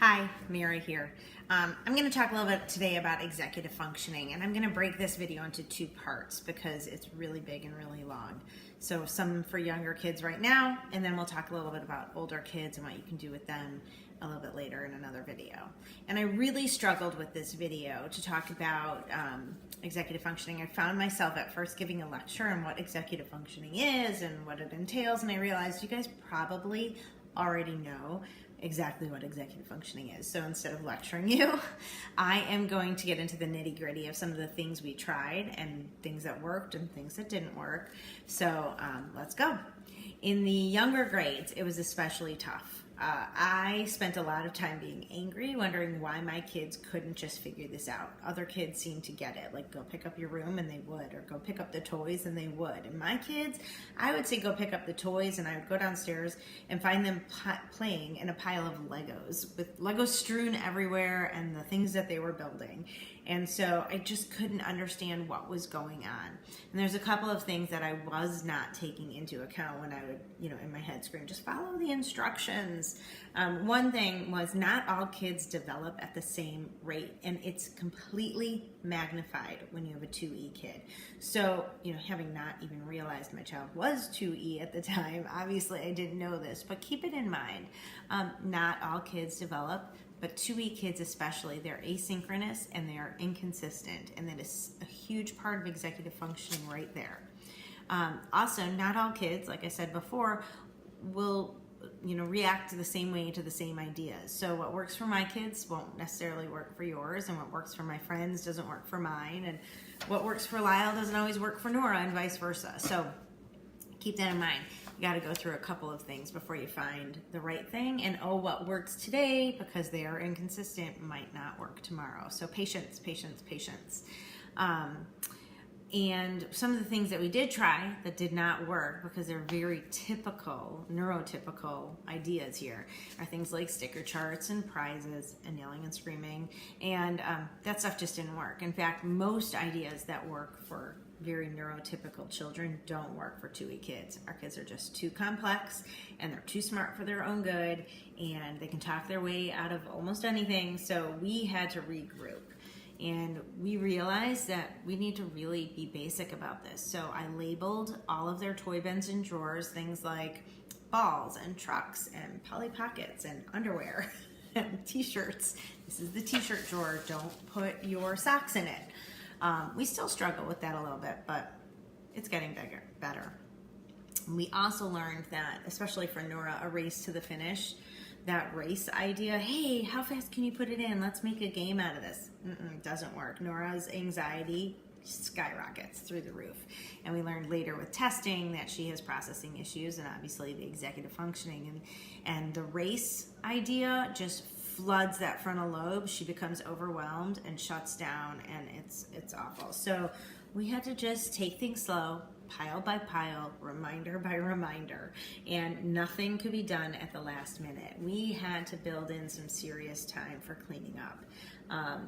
Hi, Mary here. I'm going to talk a little bit today about executive functioning, and I'm going to break this video into two parts because it's really big and really long. So some for younger kids right now, and then we'll talk a little bit about older kids and what you can do with them a little bit later in another video. And I really struggled with this video to talk about executive functioning. I found myself at first giving a lecture on what executive functioning is and what it entails, and I realized you guys probably already know exactly what executive functioning is. So instead of lecturing you, I am going to get into the nitty-gritty of some of the things we tried and things that worked and things that didn't work. So let's go. In the younger grades, it was especially tough. I spent a lot of time being angry, wondering why my kids couldn't just figure this out. Other kids seemed to get it, like go pick up your room and they would, or go pick up the toys and they would. And my kids, I would say go pick up the toys and I would go downstairs and find them playing in a pile of Legos, with Legos strewn everywhere and the things that they were building. And so I just couldn't understand what was going on. And there's a couple of things that I was not taking into account when I would, in my head scream, just follow the instructions. One thing was not all kids develop at the same rate, and it's completely magnified when you have a 2E kid. So, having not even realized my child was 2E at the time, obviously I didn't know this, but keep it in mind. Not all kids develop, but 2E kids especially, they're asynchronous and they are inconsistent, and that is a huge part of executive functioning right there. Also, not all kids, like I said before, will react the same way to the same ideas. So what works for my kids won't necessarily work for yours, and what works for my friends doesn't work for mine, and what works for Lyle doesn't always work for Nora, and vice versa. So keep that in mind. You got to go through a couple of things before you find the right thing, and what works today, because they are inconsistent, might not work tomorrow. So patience, patience, patience. And some of the things that we did try that did not work, because they're very typical, neurotypical ideas here, are things like sticker charts and prizes and yelling and screaming. And that stuff just didn't work. In fact, most ideas that work for very neurotypical children don't work for 2E kids. Our kids are just too complex, and they're too smart for their own good, and they can talk their way out of almost anything. So we had to regroup. And we realized that we need to really be basic about this. So I labeled all of their toy bins and drawers things like balls and trucks and Polly Pockets and underwear and t-shirts. This is the t-shirt drawer. Don't put your socks in it. We still struggle with that a little bit, but it's getting better. We also learned that, especially for Nora, a race to the finish, that race idea, hey, how fast can you put it in? Let's make a game out of this. Doesn't work. Nora's anxiety skyrockets through the roof. And we learned later with testing that she has processing issues, and obviously the executive functioning. And the race idea just floods that frontal lobe. She becomes overwhelmed and shuts down, and it's awful. So we had to just take things slow, pile by pile, reminder by reminder, and nothing could be done at the last minute. We had to build in some serious time for cleaning up.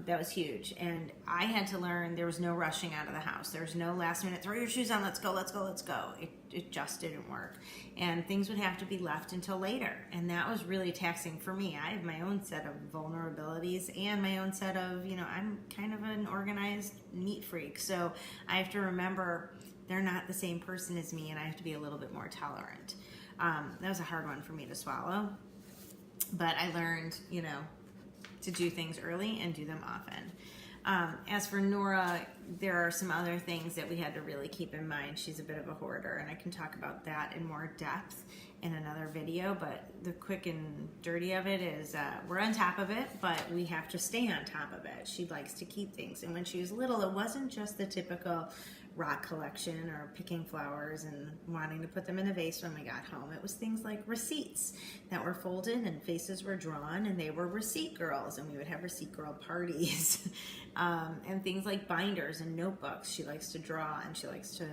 That was huge, and I had to learn there was no rushing out of the house. There was no last minute, throw your shoes on, let's go, let's go, let's go. It just didn't work, and things would have to be left until later, and that was really taxing for me. I have my own set of vulnerabilities and my own set of, I'm kind of an organized neat freak, so I have to remember they're not the same person as me, and I have to be a little bit more tolerant. That was a hard one for me to swallow, but I learned, to do things early and do them often. As for Nora, there are some other things that we had to really keep in mind. She's a bit of a hoarder, and I can talk about that in more depth in another video, but the quick and dirty of it is we're on top of it, but we have to stay on top of it. She likes to keep things, and when she was little, it wasn't just the typical rock collection or picking flowers and wanting to put them in a vase when we got home. It was things like receipts that were folded and faces were drawn, and they were receipt girls, and we would have receipt girl parties. And things like binders and notebooks. She likes to draw, and she likes to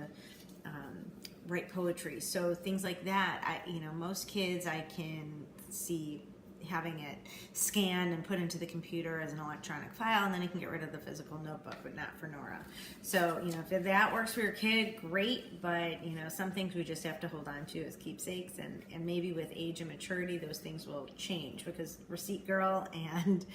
write poetry. So things like that, most kids I can see having it scanned and put into the computer as an electronic file, and then you can get rid of the physical notebook, but not for Nora. So, if that works for your kid, great, but, some things we just have to hold on to as keepsakes, and maybe with age and maturity, those things will change, because Receipt Girl and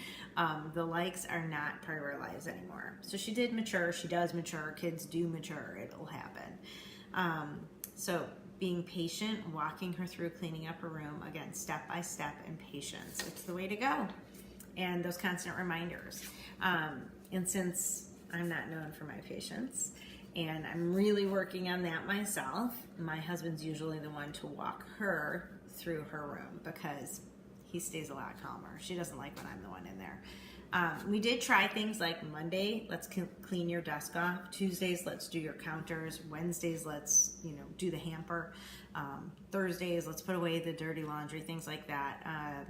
the likes are not part of our lives anymore. So she did mature, she does mature, kids do mature, it'll happen. So being patient, walking her through cleaning up her room, again, step by step, and patience. It's the way to go. And those constant reminders. And since I'm not known for my patience, and I'm really working on that myself, my husband's usually the one to walk her through her room, because he stays a lot calmer. She doesn't like when I'm the one in there. We did try things like Monday, let's clean your desk off. Tuesdays, let's do your counters. Wednesdays, let's do the hamper. Thursdays, let's put away the dirty laundry, things like that.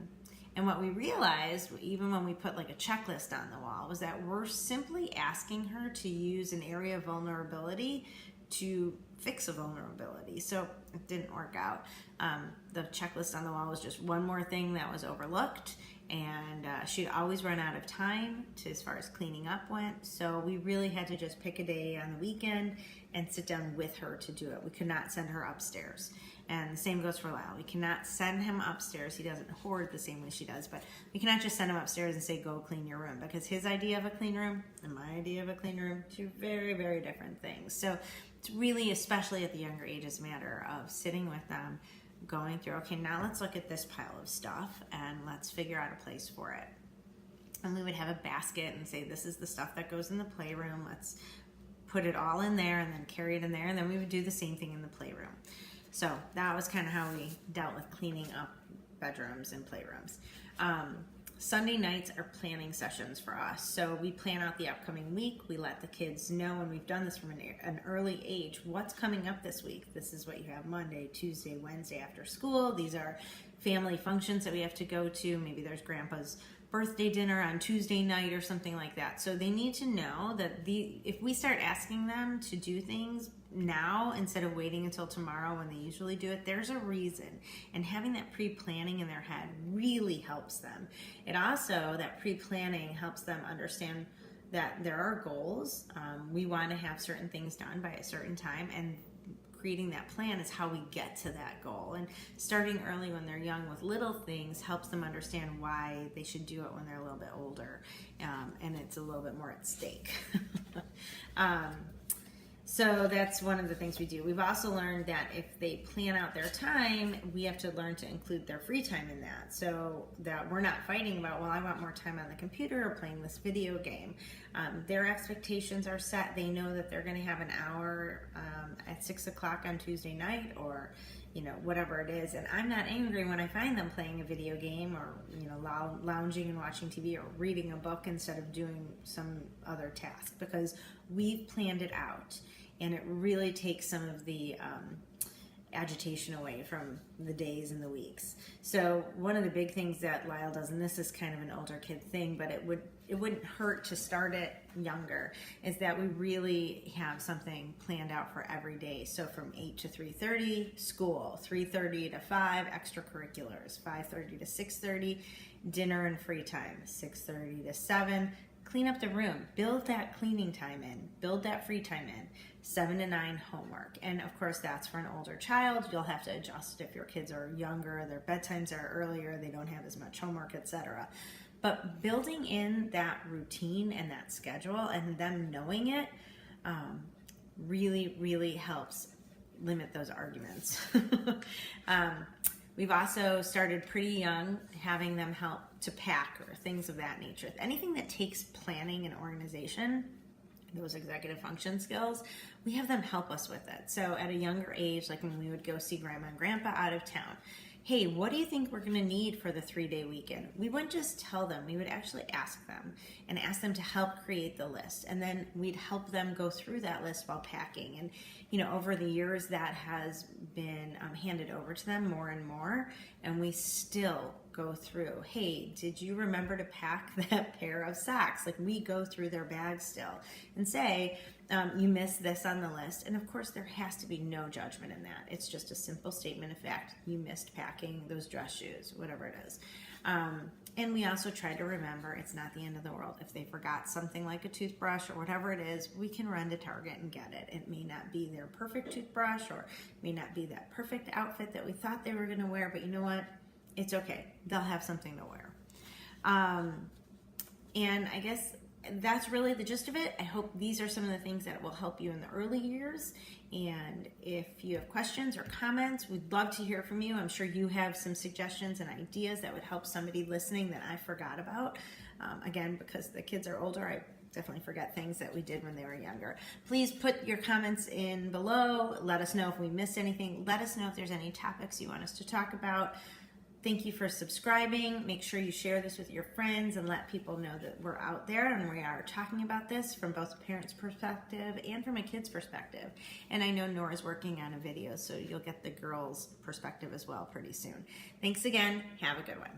And what we realized, even when we put like a checklist on the wall, was that we're simply asking her to use an area of vulnerability to fix a vulnerability. So it didn't work out. The checklist on the wall was just one more thing that was overlooked, and she'd always run out of time as far as cleaning up went. So we really had to just pick a day on the weekend and sit down with her to do it. We could not send her upstairs. And the same goes for Lyle. We cannot send him upstairs. He doesn't hoard the same way she does, but we cannot just send him upstairs and say, go clean your room, because his idea of a clean room and my idea of a clean room, two very, very different things. So it's really, especially at the younger ages, a matter of sitting with them, going through, okay, now let's look at this pile of stuff and let's figure out a place for it. And we would have a basket and say, this is the stuff that goes in the playroom. Let's put it all in there, and then carry it in there. And then we would do the same thing in the playroom. So that was kind of how we dealt with cleaning up bedrooms and playrooms. Sunday nights are planning sessions for us. So we plan out the upcoming week. We let the kids know, and we've done this from an early age, what's coming up this week. This is what you have Monday, Tuesday, Wednesday after school. These are family functions that we have to go to. Maybe there's grandpa's birthday dinner on Tuesday night or something like that. So they need to know that if we start asking them to do things now instead of waiting until tomorrow when they usually do it, there's a reason. And having that pre-planning in their head really helps them. It also, that pre-planning helps them understand that there are goals. We want to have certain things done by a certain time, and creating that plan is how we get to that goal. And starting early when they're young with little things helps them understand why they should do it when they're a little bit older, and it's a little bit more at stake. So that's one of the things we do. We've also learned that if they plan out their time, we have to learn to include their free time in that, so that we're not fighting about, well, I want more time on the computer or playing this video game. Their expectations are set. They know that they're going to have an hour at 6 o'clock on Tuesday night, or whatever it is. And I'm not angry when I find them playing a video game, or lounging and watching TV, or reading a book instead of doing some other task, because we've planned it out. And it really takes some of the agitation away from the days and the weeks. So one of the big things that Lyle does, and this is kind of an older kid thing, but it wouldn't hurt to start it younger, is that we really have something planned out for every day. So from 8 to 3:30, school, 3:30 to 5, extracurriculars, 5:30 to 6:30, dinner and free time, 6:30 to 7, clean up the room, build that cleaning time in, build that free time in, 7 to 9, homework. And of course, that's for an older child. You'll have to adjust if your kids are younger, their bedtimes are earlier, they don't have as much homework, etc. But building in that routine and that schedule, and them knowing it, really, really helps limit those arguments. We've also started pretty young having them help to pack, or things of that nature. Anything that takes planning and organization, those executive function skills, we have them help us with it. So at a younger age, like when we would go see grandma and grandpa out of town, hey, what do you think we're going to need for the 3-day weekend? We wouldn't just tell them. We would actually ask them, and ask them to help create the list. And then we'd help them go through that list while packing. And, over the years, that has been handed over to them more and more. And we still go through, hey, did you remember to pack that pair of socks? Like, we go through their bags still and say, you missed this on the list. And of course, there has to be no judgment in that. It's just a simple statement of fact. You missed packing those dress shoes, whatever it is. And we also try to remember it's not the end of the world. If they forgot something like a toothbrush or whatever it is, we can run to Target and get it. It may not be their perfect toothbrush, or it may not be that perfect outfit that we thought they were going to wear, but you know what? It's okay. They'll have something to wear. And I guess that's really the gist of it. I hope these are some of the things that will help you in the early years. And if you have questions or comments, we'd love to hear from you. I'm sure you have some suggestions and ideas that would help somebody listening that I forgot about. Again, because the kids are older, I definitely forget things that we did when they were younger. Please put your comments in below. Let us know if we missed anything. Let us know if there's any topics you want us to talk about. Thank you for subscribing. Make sure you share this with your friends and let people know that we're out there and we are talking about this from both a parent's perspective and from a kid's perspective. And I know Nora's working on a video, so you'll get the girls' perspective as well pretty soon. Thanks again. Have a good one.